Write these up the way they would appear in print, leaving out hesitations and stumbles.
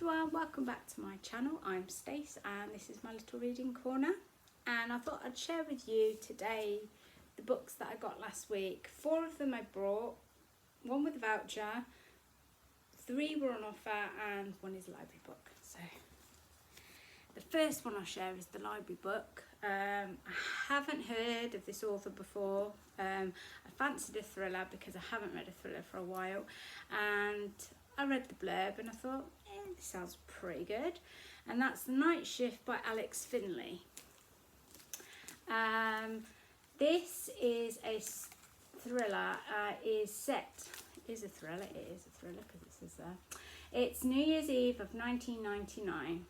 everyone, welcome back to my channel. I'm Stace and this is my little reading corner, and I thought I'd share with you today the books that I got last week. 4 of them I brought, 1 with a voucher, 3 were on offer and 1 is a library book. So the first one I'll share is the library book. I haven't heard of this author before. I fancied a thriller because I haven't read a thriller for a while, and I read the blurb and I thought, this sounds pretty good. And that's The Night Shift by Alex Finley. This is a thriller. It is a thriller because it says there. It's New Year's Eve of 1999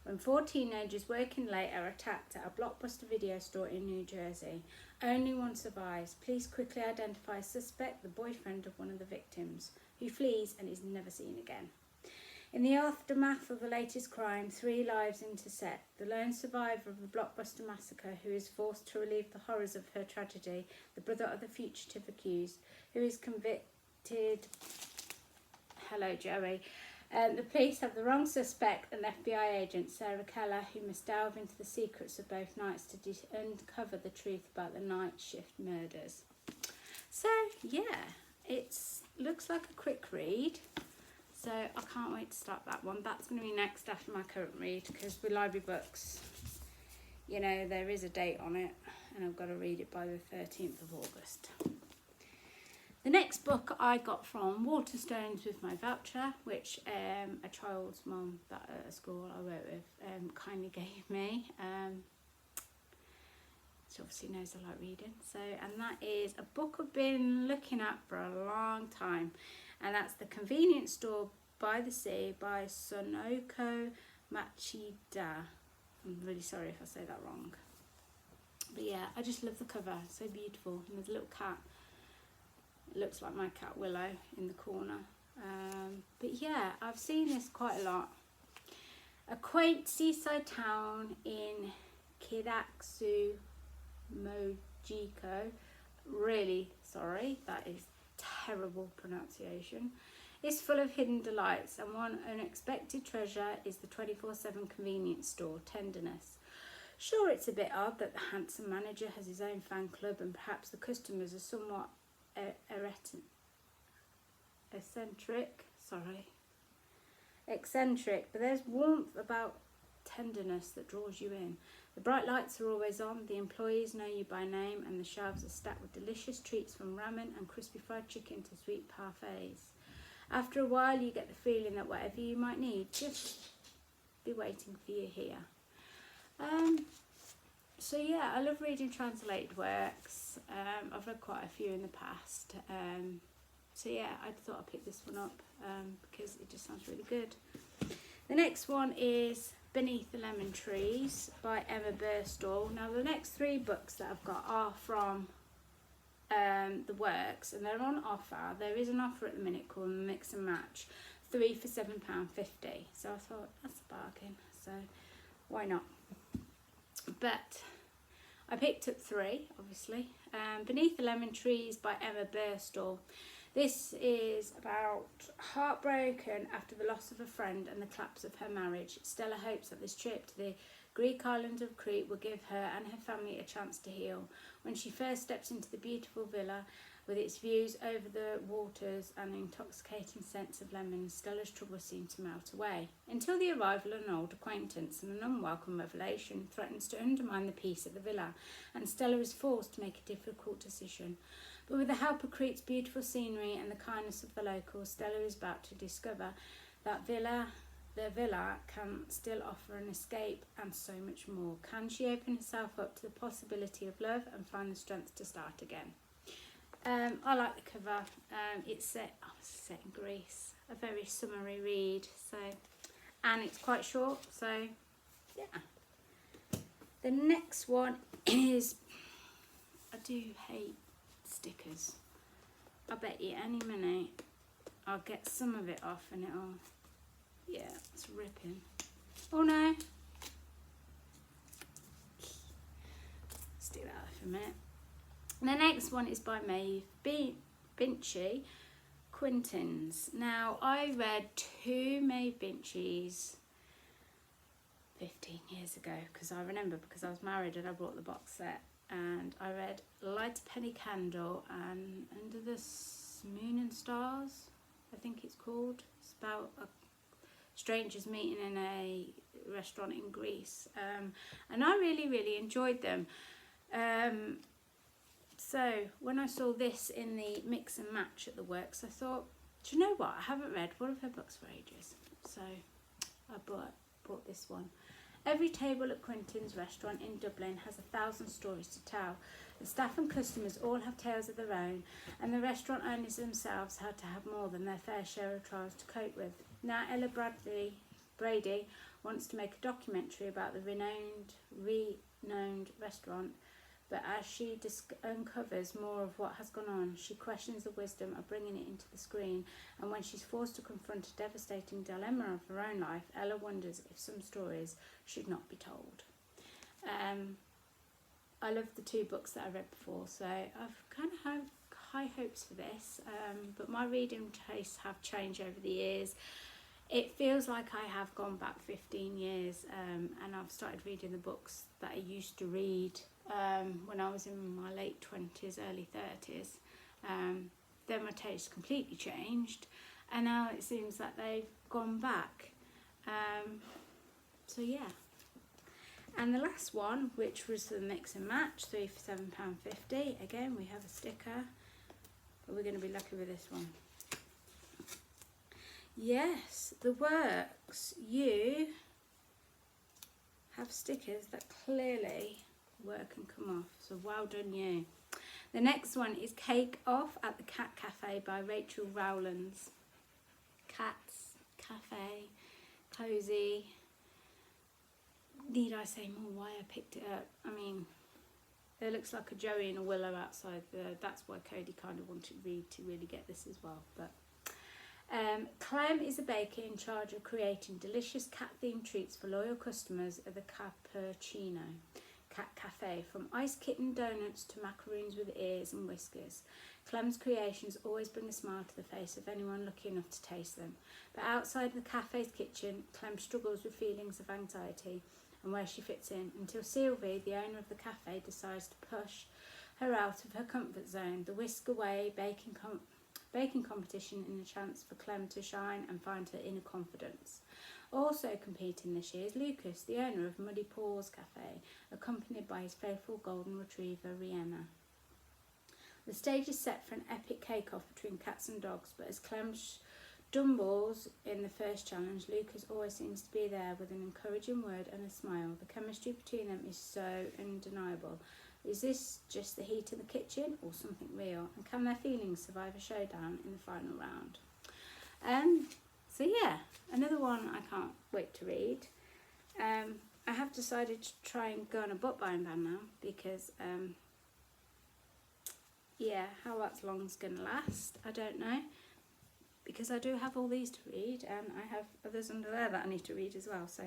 when 4 teenagers working late are attacked at a Blockbuster video store in New Jersey. Only one survives. Police quickly identify a suspect, the boyfriend of one of the victims, who flees and is never seen again. In the aftermath of the latest crime, 3 lives intersect. The lone survivor of the Blockbuster massacre, who is forced to relieve the horrors of her tragedy, the brother of the fugitive accused, who is convicted. Hello, Joey. The police have the wrong suspect, an FBI agent, Sarah Keller, who must delve into the secrets of both nights to uncover the truth about the night shift murders. So, yeah, it looks like a quick read. So I can't wait to start that one. That's going to be next after my current read, because with library books, you know, there is a date on it and I've got to read it by the 13th of August. The next book I got from Waterstones with my voucher, which a child's mum that at a school I work with kindly gave me. She obviously knows I like reading. So, and that is a book I've been looking at for a long time, and that's The Convenience Store by the Sea by Sonoko Machida. I'm really sorry if I say that wrong. But yeah, I just love the cover. It's so beautiful. And there's a little cat. It looks like my cat Willow in the corner. But yeah, I've seen this quite a lot. A quaint seaside town in Kidaksu Mojiko. Really sorry, that is terrible pronunciation. It's full of hidden delights, and one unexpected treasure is the 24/7 convenience store, Tenderness. Sure, it's a bit odd that the handsome manager has his own fan club and perhaps the customers are somewhat eccentric, but there's warmth about Tenderness that draws you in. The bright lights are always on, the employees know you by name, and the shelves are stacked with delicious treats from ramen and crispy fried chicken to sweet parfaits. After a while, you get the feeling that whatever you might need, just be waiting for you here. So yeah, I love reading translated works. I've read quite a few in the past. So yeah, I thought I'd pick this one up because it just sounds really good. The next one is Beneath the Lemon Trees by Emma Burstall. Now the next 3 books that I've got are from the works, and they're on offer. There is an offer at the minute called Mix and Match, 3 for £7.50. So I thought that's a bargain, so why not? But I picked up 3, obviously. Beneath the Lemon Trees by Emma Burstall. This is about heartbroken after the loss of a friend and the collapse of her marriage. Stella hopes that this trip to the Greek island of Crete will give her and her family a chance to heal. When she first steps into the beautiful villa with its views over the waters and the intoxicating scents of lemons, Stella's troubles seem to melt away, until the arrival of an old acquaintance and an unwelcome revelation threatens to undermine the peace at the villa, and Stella is forced to make a difficult decision. But with the help of Crete's beautiful scenery and the kindness of the locals, Stella is about to discover that the villa can still offer an escape and so much more. Can she open herself up to the possibility of love and find the strength to start again? I like the cover. It's set in Greece. A very summery read. So, and it's quite short. So, yeah. The next one is, I do hate stickers. I bet you any minute I'll get some of it off and it'll, yeah, it's ripping. Oh no. Stick that off a minute. The next one is by Maeve Binchy, Quintins. Now, I read two Maeve Binchie's 15 years ago, because I remember, because I was married and I brought the box set, and I read Light a Penny Candle and Under the Moon and Stars, I think it's called. It's about a strangers meeting in a restaurant in Greece, and I really enjoyed them. So when I saw this in the mix and match at the works, I thought, do you know what, I haven't read one of her books for ages, so I bought this one. Every table at Quintin's restaurant in Dublin has 1,000 stories to tell. The staff and customers all have tales of their own, and the restaurant owners themselves had to have more than their fair share of trials to cope with. Now Ella Brady wants to make a documentary about the renowned restaurant, but as she uncovers more of what has gone on, she questions the wisdom of bringing it into the screen, and when she's forced to confront a devastating dilemma of her own life, Ella wonders if some stories should not be told. I love the two books that I read before, so I've kind of had high hopes for this, but my reading tastes have changed over the years. It feels like I have gone back 15 years, and I've started reading the books that I used to read when I was in my late 20s, early 30s. Then my taste completely changed, and now it seems that they've gone back. So yeah. And the last one, which was the mix and match, 3 for £7.50. Again, we have a sticker, but we're going to be lucky with this one. Yes, the works. You have stickers that clearly work and come off, so well done you. The next one is Cake Off at the Cat Cafe by Rachel Rowlands. Cats, cafe, cosy. Need I say more why I picked it up? I mean, there looks like a Joey and a Willow outside there. That's why Cody kind of wanted Reed to really get this as well. But Clem is a baker in charge of creating delicious cat-themed treats for loyal customers at the Cappuccino Cat Cafe. From ice kitten donuts to macaroons with ears and whiskers, Clem's creations always bring a smile to the face of anyone lucky enough to taste them. But outside the cafe's kitchen, Clem struggles with feelings of anxiety and where she fits in, until Sylvie, the owner of the cafe, decides to push her out of her comfort zone. The whisk away baking competition and a chance for Clem to shine and find her inner confidence. Also competing this year is Lucas, the owner of Muddy Paws Cafe, accompanied by his faithful golden retriever Rihanna. The stage is set for an epic cake-off between cats and dogs, but as Clem stumbles in the first challenge, Lucas always seems to be there with an encouraging word and a smile. The chemistry between them is so undeniable. Is this just the heat in the kitchen or something real? And can their feelings survive a showdown in the final round? So yeah, another one I can't wait to read. I have decided to try and go on a book buying ban now because, yeah, how that's long's going to last, I don't know. Because I do have all these to read, and I have others under there that I need to read as well. So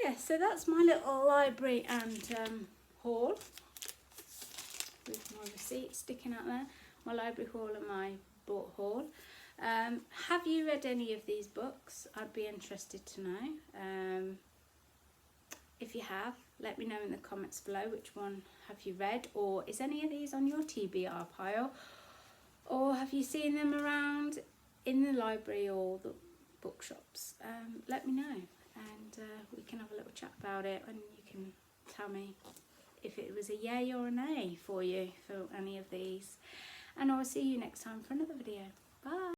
yeah, so that's my little library and haul, with my receipt sticking out there, my library haul and my book haul. Have you read any of these books? I'd be interested to know. If you have, let me know in the comments below which one have you read, or is any of these on your TBR pile, or have you seen them around in the library or the bookshops? Let me know, and we can have a little chat about it, and you can tell me if it was a yay or a nay for you for any of these. And I'll see you next time for another video. Bye.